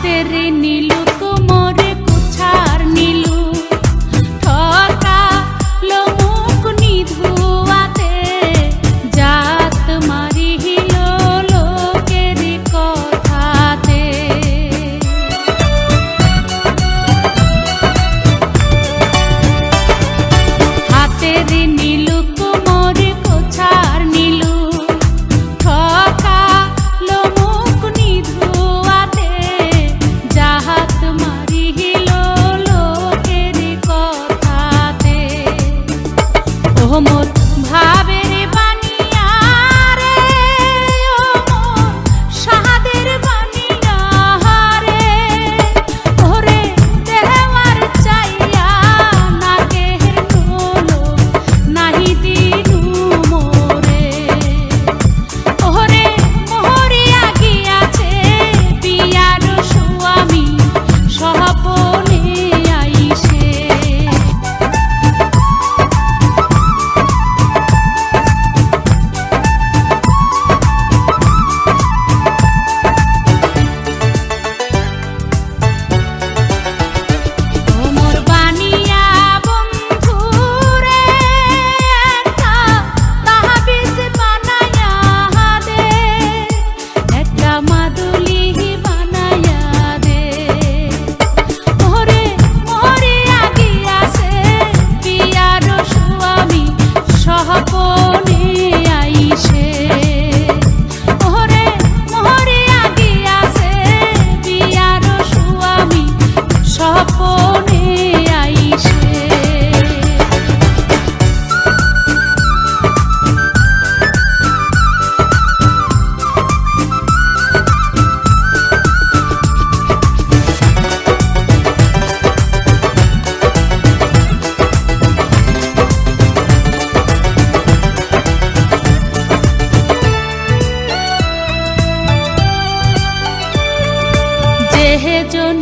तेरे नीलू को मोरे कुछार नीलू ठका लो मुख निधुआते जात मारी हिलो लोकेरी कथाते हातेर नीलू को मोरे कुछार नीलू ठका लो मुख निधुआते जात मारी हिलो लोकेरी कथाते ओ मोर भावेर बानिया रे ओ मोर साहादेर बानिया रे ओरे देहवार चाइया नाकेर नुलो नाहि दिनु मोरे ओरे मोहरिया गियाছে পিয়ার স্বামী সহপনে আইসে মোর বানিয়া বন্ধু রে একটা তাহাবিজ বানায়া দে একটা মাদুলি বানায়া দে ওরে মরিয়া গিয়াছে পিয়ার স্বামী সহপনে আইসে ওরে মরিয়া গিয়াছে পিয়ার স্বামী সহপনে আইসে যেজন